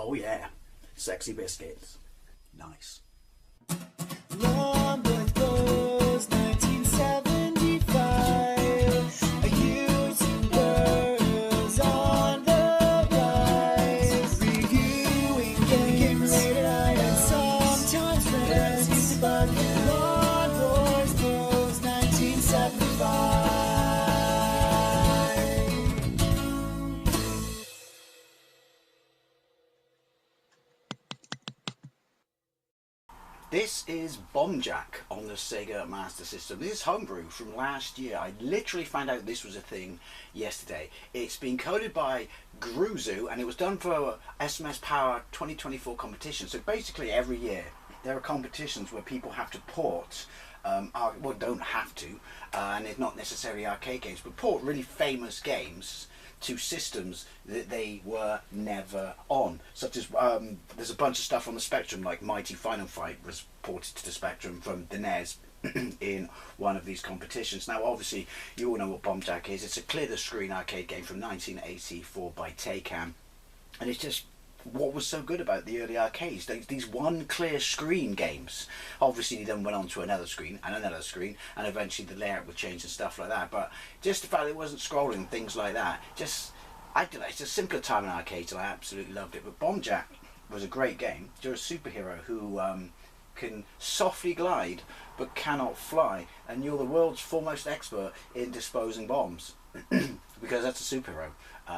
Oh yeah, sexy biscuits. Nice. Long Blues 1975. A YouTuber's on the rise. Reviewing games late at night and sometimes friends. But Long Blues 1975. This is Bomb Jack on the SEGA Master System. This is Homebrew from last year. I literally found out this was a thing yesterday. It's been coded by Gruzu and it was done for SMS Power 2024 competition. So basically every year there are competitions where people have to port, well, don't have to, and it's not necessarily arcade games, but port really famous games to systems that they were never on, such as there's a bunch of stuff on the Spectrum, like Mighty Final Fight was ported to the Spectrum from the NES in one of these competitions. Now obviously you all know what Bomb Jack is. It's a clear the screen arcade game from 1984 by Taycan, and it's just what was so good about the early arcades, these one clear screen games. Obviously they then went on to another screen and another screen, and eventually the layout would change and stuff like that, but just the fact that it wasn't scrolling, things like that, just, I don't know, it's a simpler time in arcades and I absolutely loved it. But Bomb Jack was a great game. You're a superhero who can softly glide but cannot fly, and you're the world's foremost expert in disposing bombs because that's a superhero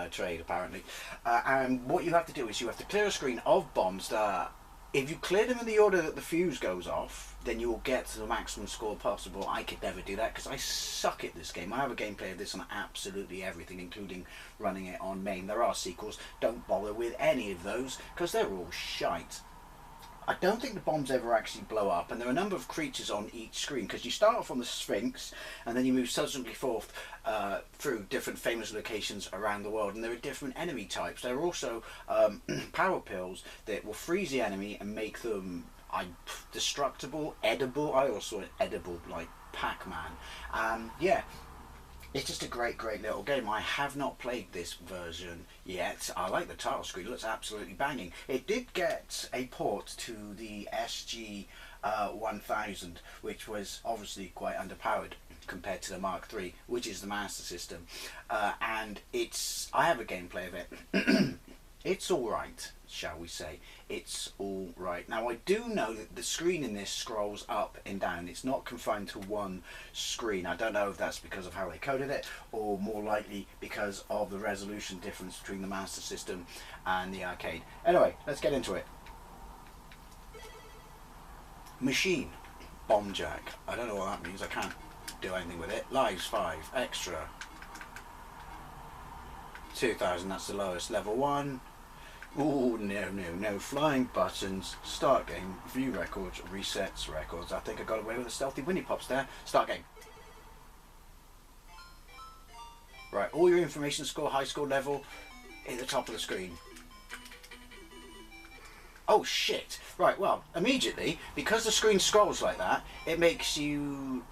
trade apparently. And what you have to do is you have to clear a screen of bombs that, if you clear them in the order that the fuse goes off, then you will get to the maximum score possible. I could never do that because I suck at this game. I have a gameplay of this on absolutely everything, including running it on main. There are sequels, don't bother with any of those because they're all shite. I don't think the bombs ever actually blow up, and there are a number of creatures on each screen because you start off on the Sphinx and then you move subsequently forth through different famous locations around the world, and there are different enemy types. There are also power pills that will freeze the enemy and make them destructible, edible. I also edible like Pac-Man. Yeah, it's just a great little game. I have not played this version yet. I like the title screen, it looks absolutely banging. It did get a port to the SG 1000, which was obviously quite underpowered compared to the Mark III, which is the Master System. And I have a gameplay of it. It's alright, shall we say. It's alright. Now I do know that the screen in this scrolls up and down. It's not confined to one screen. I don't know if that's because of how they coded it, or more likely because of the resolution difference between the Master System and the arcade. Anyway, let's get into it. Machine. Bomb Jack. I don't know what that means. I can't do anything with it. Lives 5. Extra. 2000, that's the lowest. Level 1. Oh no, flying buttons, start game, view records, resets records. I think I got away with a stealthy Winnie Pops there. Start game. Right, all your information score, high score level, at the top of the screen. Oh shit, right, well, immediately, because the screen scrolls like that, it makes you...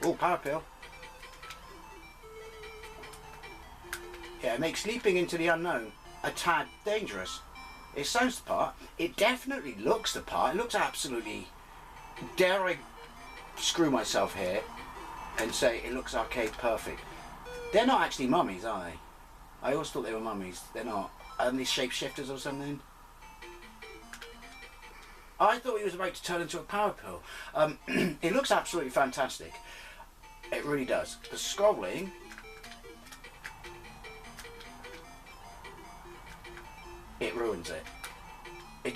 Oh, power pill. Yeah, it makes leaping into the unknown a tad dangerous. It sounds the part. It definitely looks the part. It looks absolutely... Dare I screw myself here and say it looks arcade perfect. They're not actually mummies, are they? I always thought they were mummies. They're not. Aren't these shapeshifters or something? I thought he was about to turn into a power pill. It looks absolutely fantastic. It really does. The scrolling... it ruins it.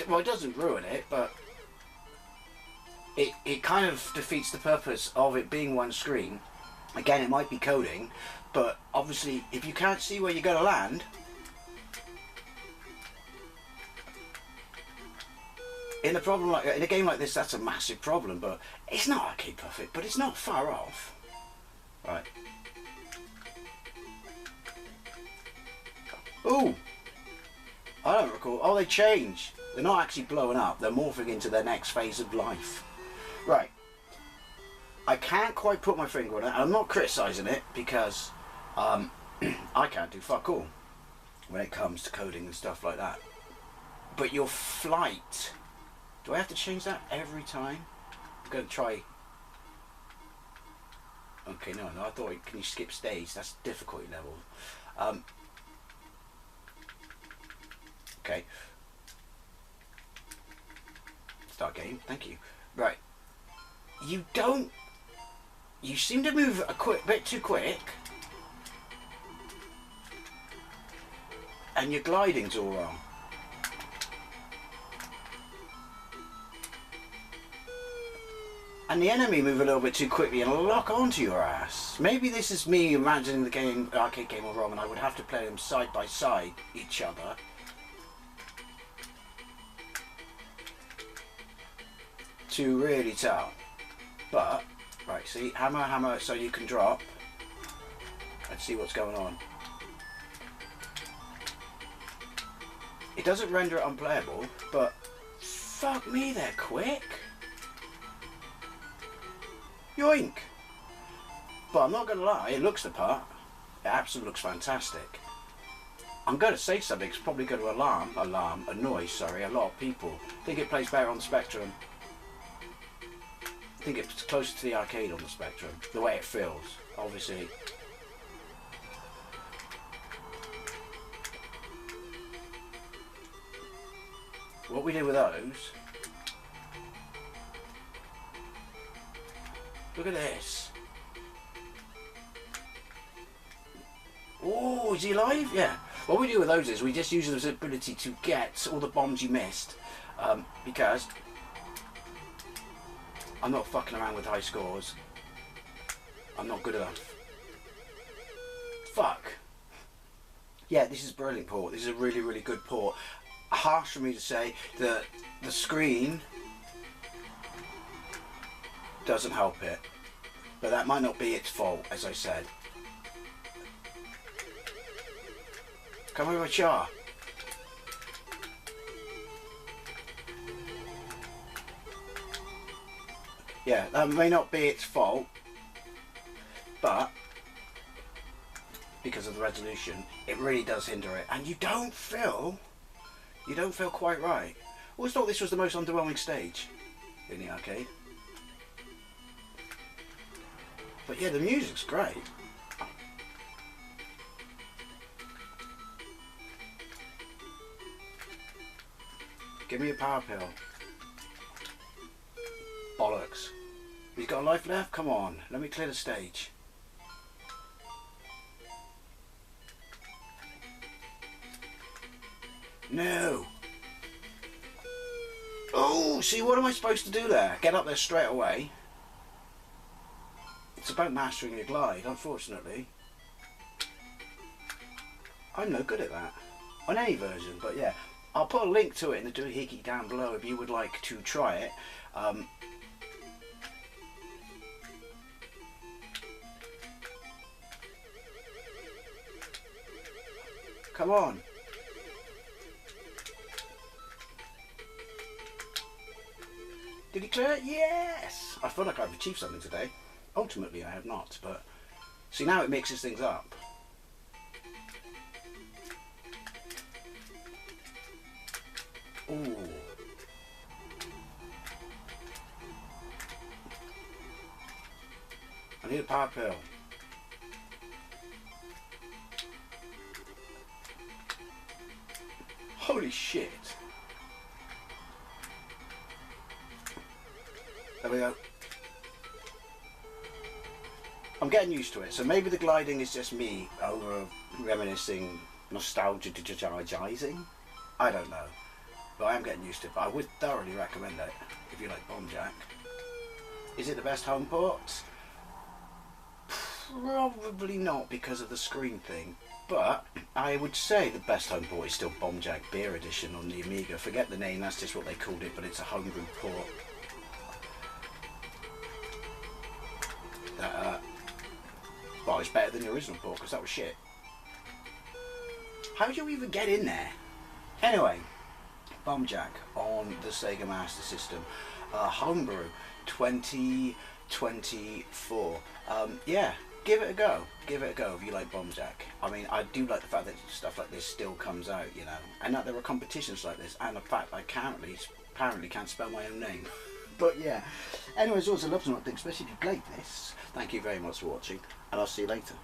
Well, it doesn't ruin it, but it kind of defeats the purpose of it being one screen. Again, it might be coding, but obviously if you can't see where you're going to land, in a game like this, that's a massive problem. But it's not arcade perfect, but it's not far off. Right. Ooh! I don't recall. Oh, they change. They're not actually blowing up. They're morphing into their next phase of life. Right. I can't quite put my finger on it. I'm not criticising it because I can't do fuck all when it comes to coding and stuff like that. But your flight, do I have to change that every time? I'm going to try. Okay, no, I thought, can you skip stage? That's difficulty level. Okay. Start game, thank you. Right. You seem to move a bit too quick. And your gliding's all wrong. And the enemy move a little bit too quickly and lock onto your ass. Maybe this is me imagining the arcade game all wrong, and I would have to play them side by side each other. To really tell. But, right, see, hammer, so you can drop and see what's going on. It doesn't render it unplayable, but fuck me, they're quick. Yoink! But I'm not going to lie, it looks the part. It absolutely looks fantastic. I'm going to say something, it's probably going to annoy a lot of people. I think it plays better on the Spectrum. I think it's closer to the arcade on the Spectrum, the way it feels, obviously. What we do with those... Look at this. Oh, is he alive? Yeah. What we do with those is we just use his ability to get all the bombs you missed. Because I'm not fucking around with high scores. I'm not good enough. Fuck. Yeah, this is a brilliant port. This is a really, really good port. Harsh for me to say that the screen doesn't help it, but that might not be its fault, as I said. Come over, Char. Yeah, that may not be its fault, but because of the resolution, it really does hinder it, and you don't feel quite right. I always thought this was the most underwhelming stage in the arcade. But yeah, the music's great. Give me a power pill. Bollocks. He's got a life left? Come on, let me clear the stage. No! Oh, see, what am I supposed to do there? Get up there straight away. It's about mastering your glide, unfortunately. I'm no good at that. On any version, but yeah. I'll put a link to it in the doohickey down below if you would like to try it. Come on. Did he clear it? Yes! I feel like I've achieved something today. Ultimately I have not, but see, now it mixes things up. Ooh. I need a power pill. Holy shit. There we go. I'm getting used to it, so maybe the gliding is just me over reminiscing, nostalgia-gizing. I don't know, but I am getting used to it. But I would thoroughly recommend it if you like Bomb Jack. Is it the best home port? Probably not because of the screen thing, but I would say the best home port is still Bomb Jack Beer Edition on the Amiga. Forget the name, that's just what they called it, but it's a homebrew port. Well, it's better than the original port because that was shit. How did you even get in there? Anyway, Bomb Jack on the SEGA Master System. Homebrew 20 24. Yeah, give it a go. Give it a go if you like Bombjack. I mean, I do like the fact that stuff like this still comes out, you know, and that there are competitions like this, and the fact I apparently can't spell my own name. But yeah, anyways, always a love to know, especially if you played this. Thank you very much for watching, and I'll see you later.